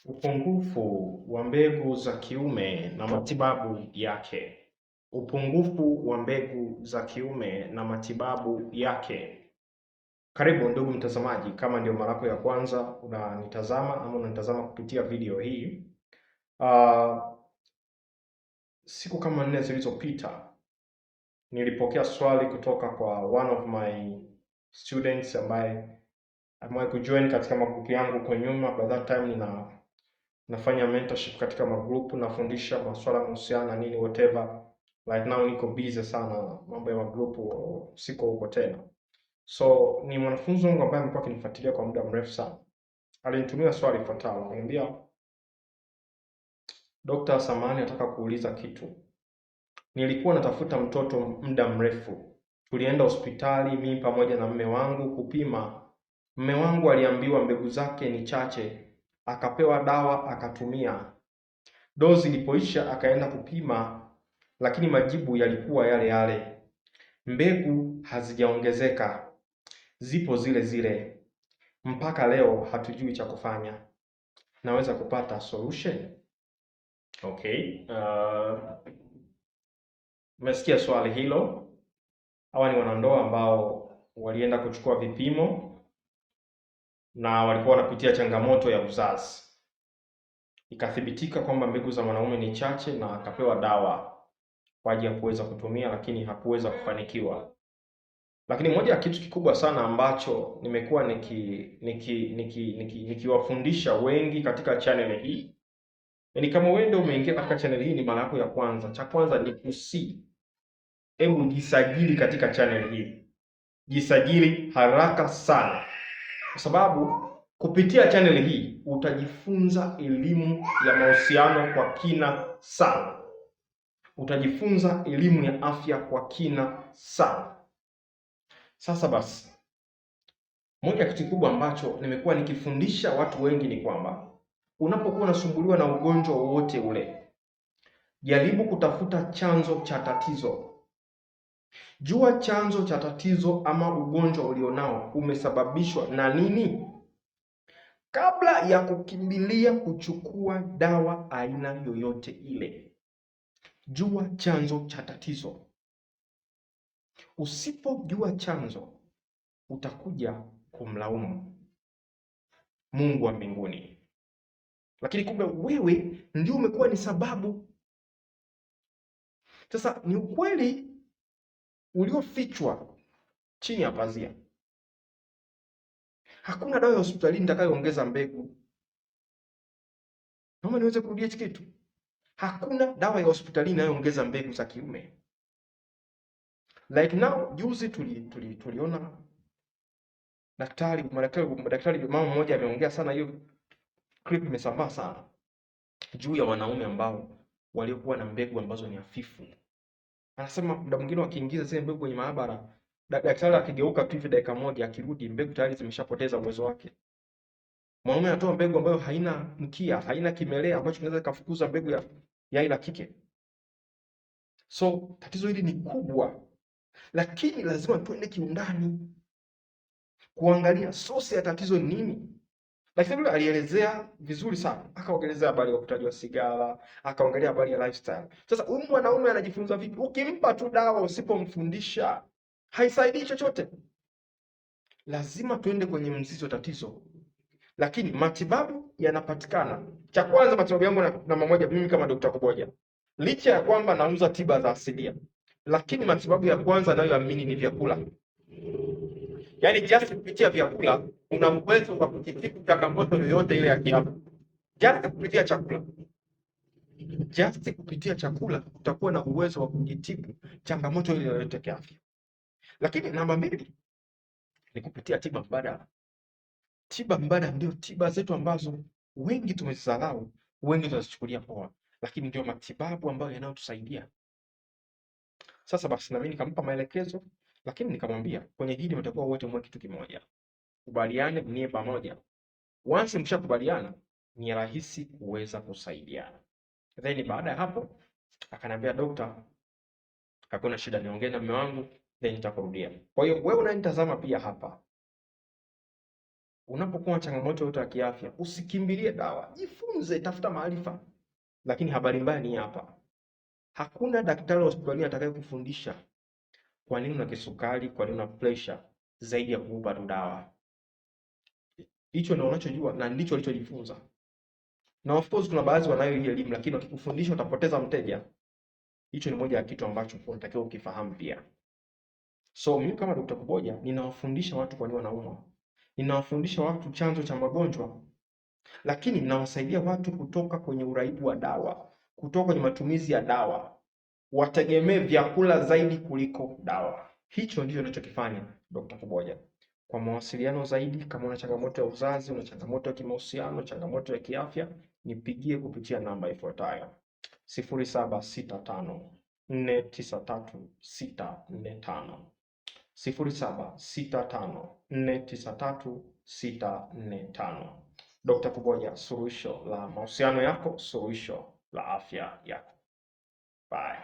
Upungufu wa mbegu za kiume na matibabu yake. Upungufu wa mbegu za kiume na matibabu yake. Karibu ndugu mtazamaji, kama ndio mara yako ya kwanza unanitazama ama unanitazama kupitia video hii. Siku kama 4 zilizopita nilipokea swali kutoka kwa one of my students ambaye amewahi kujoin katika magrupu yangu kwa nyuma. By that time nafanya mentorship katika magrupu, nafundisha masuala kuhusiana na nini whatever. Right now niko busy sana, mambo ya magrupu siko huko tena. So ni mwanafunzi wangu ambaye amekuwa akinifuatilia kwa muda mrefu sana. Alinitumia swali lifuatalo, akaniambia, Dr. Samani, nataka kuuliza kitu. Nilikuwa natafuta mtoto muda mrefu. Tulienda hospitali mimi pamoja na mume wangu kupima. Mume wangu aliambiwa mbegu zake ni chache, akapewa dawa akatumia. Dozi ilipoisha akaenda kupima, lakini majibu yalikuwa yale yale. Mbegu hazijaongezeka, zipo zile zile. Mpaka leo hatujui cha kufanya. Naweza kupata solution? Okay. Umesikia swali hilo. Hawa ni wanandoa ambao walienda kuchukua vipimo na walikuwa wanapitia changamoto ya uzazi. Ikathibitika kwamba mbegu za mwanaume ni chache na akapewa dawa kwa ajili ya kuweza kutumia, lakini hakuweza kufanikiwa. Lakini moja ya kitu kikubwa sana ambacho nimekuwa nikiwafundisha wengi katika channel hii, yaani kama wewe ndio umeingia katika channel hii ni mara yako ya kwanza, cha kwanza ni hebu jisajili katika channel hii. Jisajili haraka sana, kwa sababu kupitia channel hii utajifunza elimu ya mahusiano kwa kina sana. Utajifunza elimu ya afya kwa kina sana. Sasa basi, moja kitu kikubwa ambacho nimekuwa nikifundisha watu wengi ni kwamba unapokuwa unasumbuliwa na ugonjwa wowote ule, jaribu kutafuta chanzo cha tatizo. Jua chanzo cha tatizo ama ugonjwa ulionao umesababishwa na nini, kabla ya kukimbilia kuchukua dawa aina yoyote ile. Jua chanzo cha tatizo. Usipojua chanzo, utakuja kumlaumu Mungu wa mbinguni, lakini kumbe wewe ndio umekuwa ni sababu. Sasa ni ukweli uliofichwa chini ya pazia. Hakuna dawa ya hospitalini itakayoongeza mbegu. Naomba niweze kurudia hiki kitu. Hakuna dawa ya hospitalini inayoongeza mbegu za kiume. Like now, juzi tuliona madaktari mama mmoja ameongea sana, hiyo clip imesambaa sana, juu ya wanaume ambao waliokuwa na mbegu ambazo ni hafifu. Anasema muda mwingine wakiingiza zile mbegu kwenye maabara, daktari akigeuka tu hivi dakika moja, akirudi mbegu tayari zimeshapoteza uwezo wake. Mwanaume anatoa mbegu ambayo haina mkia, haina kimelea ambacho kinaweza kufukuza mbegu ya ila kike. So tatizo hili ni kubwa, lakini lazima tuende kiundani kuangalia source ya tatizo ni nini. Lakini yule alielezea vizuri sana, akaongelea habari ya uvutaji wa sigara, akaongelea habari ya lifestyle. Sasa huyu mwanaume anajifunza vipi? Ukimpa tu dawa usipomfundisha haisaidii chochote. Lazima tuende kwenye mzizi wa tatizo. Lakini matibabu yanapatikana. Cha kwanza, matibabu yangu namba moja, mimi kama Dr. Kuboja, licha ya kwamba nauza tiba za asilia, lakini matibabu ya kwanza nayoamini ni vyakula. Yaani just kupitia vyakula una uwezo wa kujitibu changamoto yoyote ile ya kiafya. Just kupitia chakula. Just kupitia chakula utakuwa na uwezo wa kujitibu changamoto ile yoyote ya kiafya. Lakini namba mbili ni kupitia tiba mbadala. Tiba mbadala ndio tiba zetu ambazo wengi tumezisahau, wengi tunazichukulia poa, lakini ndio matibabu ambayo yanayotusaidia. Sasa basi, na mimi nikampa maelekezo, lakini nikamwambia kwenye hili mtakuwa wote mwe kitu kimoja. Kubaliane, mnie pamoja. Once mshakubaliana, ni rahisi kuweza kusaidiana. Then baada ya hapo akaniambia, Dokta, hakuna shida, niongee na mume wangu then nitakurudia. Kwa hiyo wewe unanitazama pia hapa, Unapokuwa na changamoto yoyote ya kiafya, usikimbilie dawa, jifunze, tafuta maarifa. Lakini habari mbaya ni hapa, hakuna daktari wa hospitalini atakayekufundisha kwa nini una kisukari, kwa nini una pressure, zaidi ya kukupa tu dawa. Hicho ndio unachojua na ndicho alichojifunza. Na of course kuna baadhi wanayo hii elimu, lakini wakikufundisha utapoteza mteja. Hicho ni moja ya kitu ambacho unatakiwa ukifahamu pia. So mimi kama Dr. Kuboja ninawafundisha watu kwa nini wanaumwa, ninawafundisha watu chanzo cha magonjwa, lakini ninawasaidia watu kutoka kwenye uraibu wa dawa, kutoka kwenye matumizi ya dawa, wategemee vyakula zaidi kuliko dawa. Hicho ndicho ninachokifanya Dr. Kuboja. Kwa mawasiliano zaidi, kama una changamoto ya uzazi, una changamoto ya kimahusiano, changamoto ya kiafya, nipigie kupitia namba ifuatayo: 0765 493 645, 0765 493 645. Dr. Kuboja, suluhisho la mahusiano yako, suluhisho la afya yako. Bye.